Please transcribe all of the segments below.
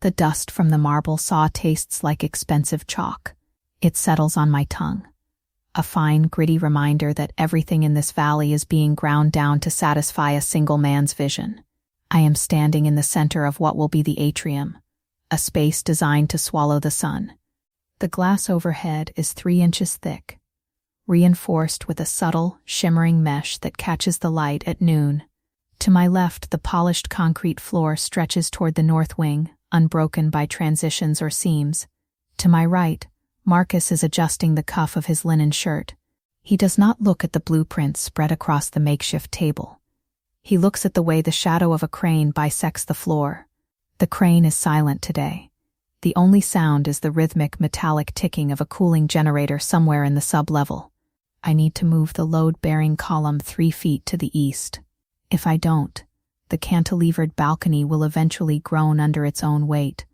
The dust from the marble saw tastes like expensive chalk. It settles on my tongue. A fine, gritty reminder that everything in this valley is being ground down to satisfy a single man's vision. I am standing in the center of what will be the atrium, a space designed to swallow the sun. The glass overhead is 3 inches thick, reinforced with a subtle, shimmering mesh that catches the light at noon. To my left, the polished concrete floor stretches toward the north wing, unbroken by transitions or seams. To my right, Marcus is adjusting the cuff of his linen shirt. He does not look at the blueprints spread across the makeshift table. He looks at the way the shadow of a crane bisects the floor. The crane is silent today. The only sound is the rhythmic metallic ticking of a cooling generator somewhere in the sub-level. I need to move the load-bearing column 3 feet to the east. If I don't, the cantilevered balcony will eventually groan under its own weight,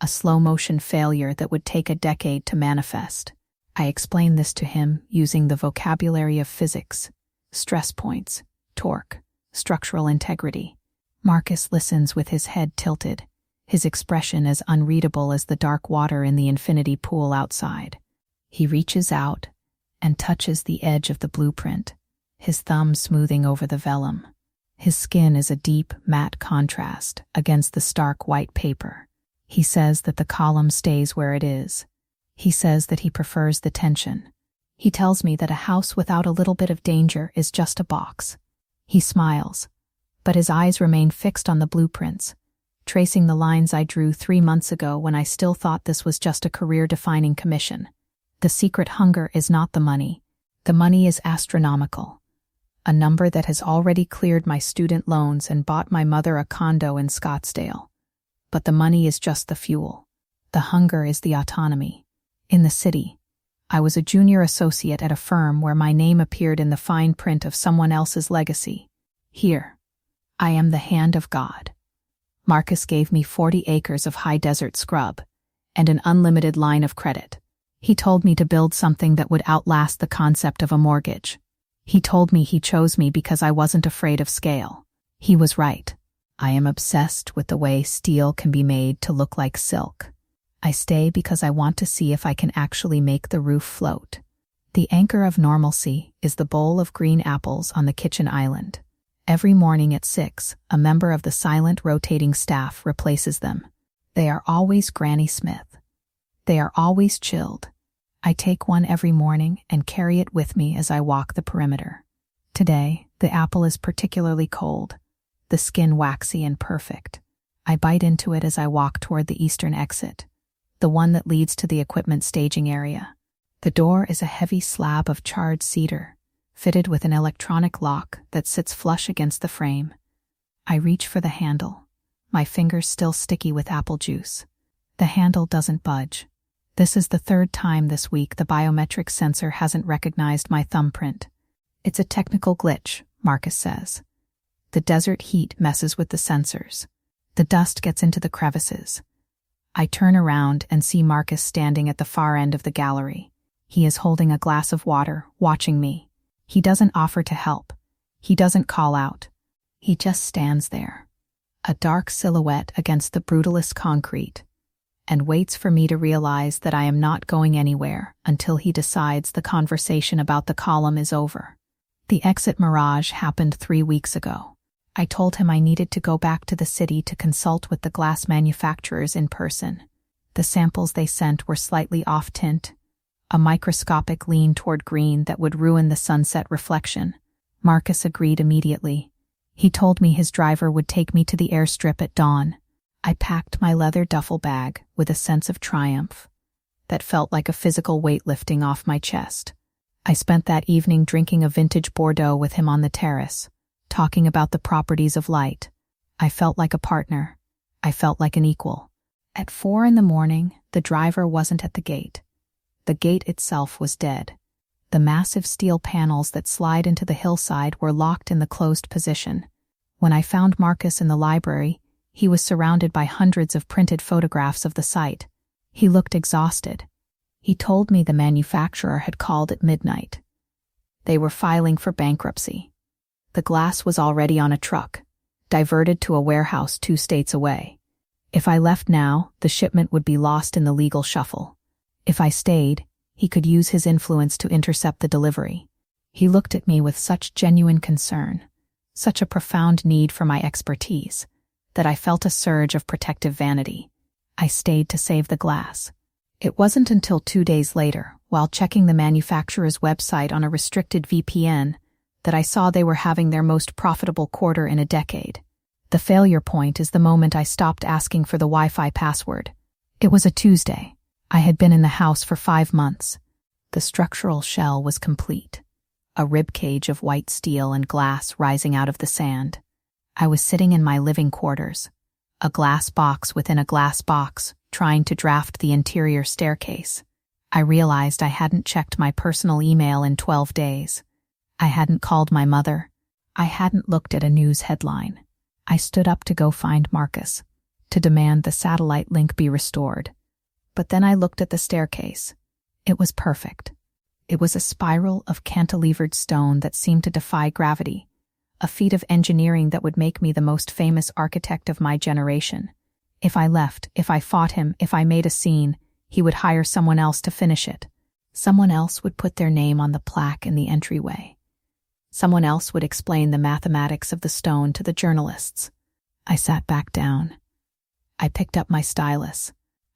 a slow-motion failure that would take a decade to manifest. I explain this to him using the vocabulary of physics: stress points, torque, structural integrity. Marcus listens with his head tilted, his expression as unreadable as the dark water in the infinity pool outside. He reaches out and touches the edge of the blueprint, his thumb smoothing over the vellum. His skin is a deep, matte contrast against the stark white paper. He says that the column stays where it is. He says that he prefers the tension. He tells me that a house without a little bit of danger is just a box. He smiles, but his eyes remain fixed on the blueprints, tracing the lines I drew 3 months ago when I still thought this was just a career-defining commission. The secret hunger is not the money. The money is astronomical. A number that has already cleared my student loans and bought my mother a condo in Scottsdale. But the money is just the fuel. The hunger is the autonomy. In the city, I was a junior associate at a firm where my name appeared in the fine print of someone else's legacy. Here, I am the hand of God. Marcus gave me 40 acres of high desert scrub and an unlimited line of credit. He told me to build something that would outlast the concept of a mortgage. He told me he chose me because I wasn't afraid of scale. He was right. I am obsessed with the way steel can be made to look like silk. I stay because I want to see if I can actually make the roof float. The anchor of normalcy is the bowl of green apples on the kitchen island. Every morning at 6, a member of the silent rotating staff replaces them. They are always Granny Smith. They are always chilled. I take one every morning and carry it with me as I walk the perimeter. Today, the apple is particularly cold, the skin waxy and perfect. I bite into it as I walk toward the eastern exit, the one that leads to the equipment staging area. The door is a heavy slab of charred cedar, fitted with an electronic lock that sits flush against the frame. I reach for the handle, my fingers still sticky with apple juice. The handle doesn't budge. This is the 3rd time this week the biometric sensor hasn't recognized my thumbprint. It's a technical glitch, Marcus says. The desert heat messes with the sensors. The dust gets into the crevices. I turn around and see Marcus standing at the far end of the gallery. He is holding a glass of water, watching me. He doesn't offer to help. He doesn't call out. He just stands there, a dark silhouette against the brutalist concrete, and waits for me to realize that I am not going anywhere until he decides the conversation about the column is over. The exit mirage happened 3 weeks ago. I told him I needed to go back to the city to consult with the glass manufacturers in person. The samples they sent were slightly off-tint, a microscopic lean toward green that would ruin the sunset reflection. Marcus agreed immediately. He told me his driver would take me to the airstrip at dawn. I packed my leather duffel bag with a sense of triumph that felt like a physical weight lifting off my chest. I spent that evening drinking a vintage Bordeaux with him on the terrace, talking about the properties of light. I felt like a partner. I felt like an equal. At 4 a.m, the driver wasn't at the gate. The gate itself was dead. The massive steel panels that slide into the hillside were locked in the closed position. When I found Marcus in the library, he was surrounded by hundreds of printed photographs of the site. He looked exhausted. He told me the manufacturer had called at midnight. They were filing for bankruptcy. The glass was already on a truck, diverted to a warehouse 2 states away. If I left now, the shipment would be lost in the legal shuffle. If I stayed, he could use his influence to intercept the delivery. He looked at me with such genuine concern, such a profound need for my expertise, that I felt a surge of protective vanity. I stayed to save the glass. It wasn't until 2 days later, while checking the manufacturer's website on a restricted VPN, that I saw they were having their most profitable quarter in a decade. The failure point is the moment I stopped asking for the Wi-Fi password. It was a Tuesday. I had been in the house for 5 months. The structural shell was complete. A ribcage of white steel and glass rising out of the sand. I was sitting in my living quarters, a glass box within a glass box, trying to draft the interior staircase. I realized I hadn't checked my personal email in 12 days. I hadn't called my mother. I hadn't looked at a news headline. I stood up to go find Marcus, to demand the satellite link be restored. But then I looked at the staircase. It was perfect. It was a spiral of cantilevered stone that seemed to defy gravity, a feat of engineering that would make me the most famous architect of my generation. If I left, if I fought him, if I made a scene, he would hire someone else to finish it. Someone else would put their name on the plaque in the entryway. Someone else would explain the mathematics of the stone to the journalists. I sat back down. I picked up my stylus.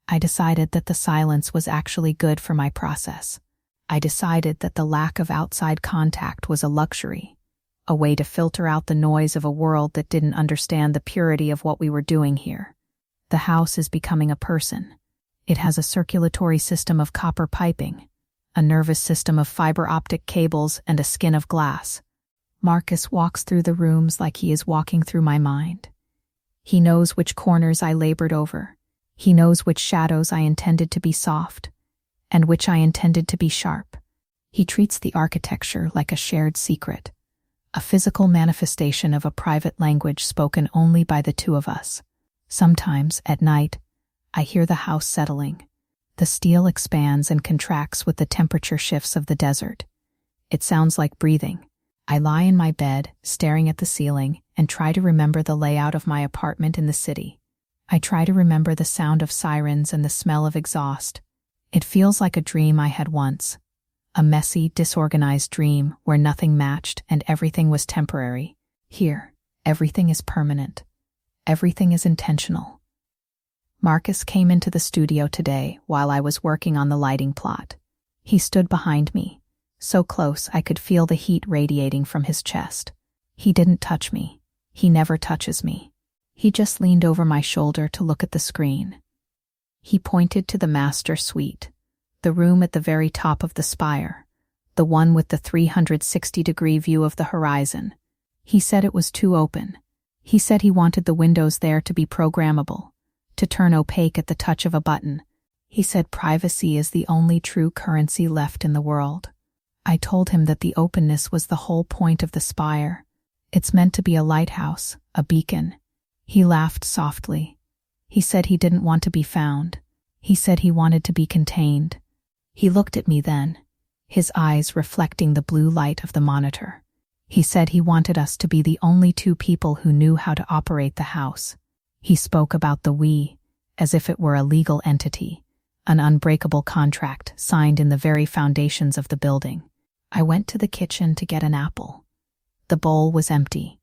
I decided that the silence was actually good for my process. I decided that the lack of outside contact was a luxury, a way to filter out the noise of a world that didn't understand the purity of what we were doing here. The house is becoming a person. It has a circulatory system of copper piping, a nervous system of fiber optic cables, and a skin of glass. Marcus walks through the rooms like he is walking through my mind. He knows which corners I labored over. He knows which shadows I intended to be soft, and which I intended to be sharp. He treats the architecture like a shared secret, a physical manifestation of a private language spoken only by the two of us. Sometimes, at night, I hear the house settling. The steel expands and contracts with the temperature shifts of the desert. It sounds like breathing. I lie in my bed, staring at the ceiling, and try to remember the layout of my apartment in the city. I try to remember the sound of sirens and the smell of exhaust. It feels like a dream I had once. A messy, disorganized dream where nothing matched and everything was temporary. Here, everything is permanent. Everything is intentional. Marcus came into the studio today while I was working on the lighting plot. He stood behind me, so close I could feel the heat radiating from his chest. He didn't touch me. He never touches me. He just leaned over my shoulder to look at the screen. He pointed to the master suite, the room at the very top of the spire, the one with the 360-degree view of the horizon. He said it was too open. He said he wanted the windows there to be programmable, to turn opaque at the touch of a button. He said privacy is the only true currency left in the world. I told him that the openness was the whole point of the spire. It's meant to be a lighthouse, a beacon. He laughed softly. He said he didn't want to be found. He said he wanted to be contained. He looked at me then, his eyes reflecting the blue light of the monitor. He said he wanted us to be the only two people who knew how to operate the house. He spoke about the we, as if it were a legal entity, an unbreakable contract signed in the very foundations of the building. I went to the kitchen to get an apple. The bowl was empty.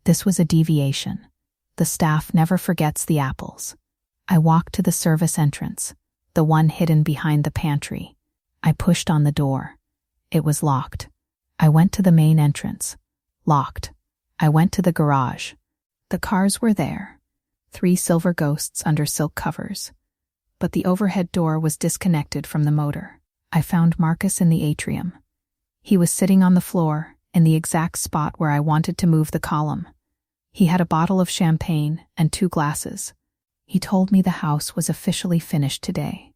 This was a deviation. The staff never forgets the apples. I walked to the service entrance, the one hidden behind the pantry. I pushed on the door. It was locked. I went to the main entrance. Locked. I went to the garage. The cars were there. 3 silver ghosts under silk covers. But the overhead door was disconnected from the motor. I found Marcus in the atrium. He was sitting on the floor, in the exact spot where I wanted to move the column. He had a bottle of champagne and 2 glasses. He told me the house was officially finished today.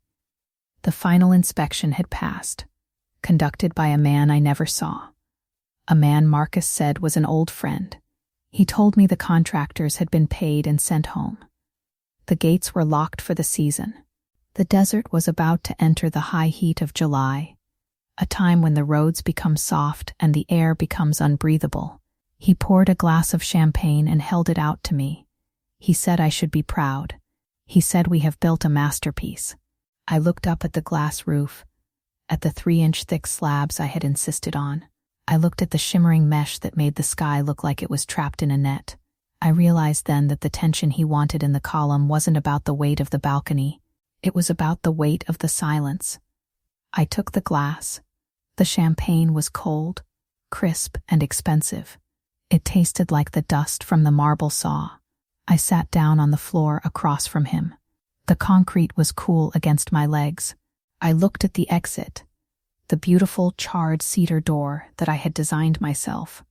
The final inspection had passed, conducted by a man I never saw. A man Marcus said was an old friend. He told me the contractors had been paid and sent home. The gates were locked for the season. The desert was about to enter the high heat of July, a time when the roads become soft and the air becomes unbreathable. He poured a glass of champagne and held it out to me. He said I should be proud. He said, "We have built a masterpiece." I looked up at the glass roof, at the 3-inch thick slabs I had insisted on. I looked at the shimmering mesh that made the sky look like it was trapped in a net. I realized then that the tension he wanted in the column wasn't about the weight of the balcony. It was about the weight of the silence. I took the glass. The champagne was cold, crisp, and expensive. It tasted like the dust from the marble saw. I sat down on the floor across from him. The concrete was cool against my legs. I looked at the exit, the beautiful charred cedar door that I had designed myself.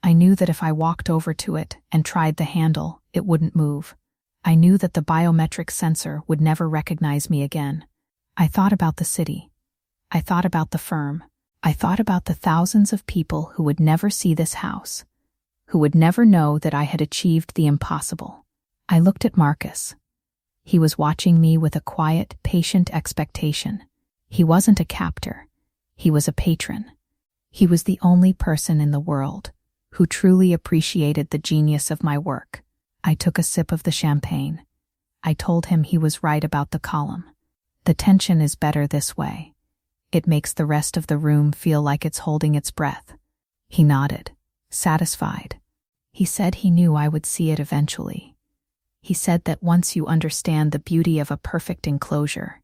I knew that if I walked over to it and tried the handle, it wouldn't move. I knew that the biometric sensor would never recognize me again. I thought about the city. I thought about the firm. I thought about the thousands of people who would never see this house, who would never know that I had achieved the impossible. I looked at Marcus. He was watching me with a quiet, patient expectation. He wasn't a captor. He was a patron. He was the only person in the world who truly appreciated the genius of my work. I took a sip of the champagne. I told him he was right about the column. The tension is better this way. It makes the rest of the room feel like it's holding its breath. He nodded, satisfied. He said he knew I would see it eventually. He said that once you understand the beauty of a perfect enclosure,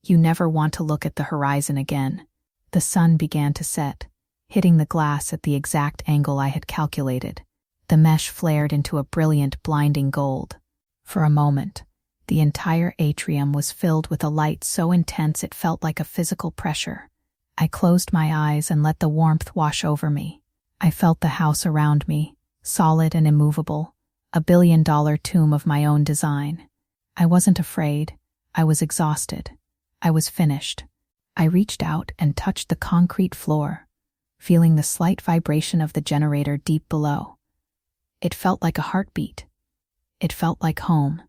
you never want to look at the horizon again. The sun began to set, hitting the glass at the exact angle I had calculated. The mesh flared into a brilliant, blinding gold. For a moment, the entire atrium was filled with a light so intense it felt like a physical pressure. I closed my eyes and let the warmth wash over me. I felt the house around me, solid and immovable, a billion-dollar tomb of my own design. I wasn't afraid. I was exhausted. I was finished. I reached out and touched the concrete floor, feeling the slight vibration of the generator deep below. It felt like a heartbeat. It felt like home.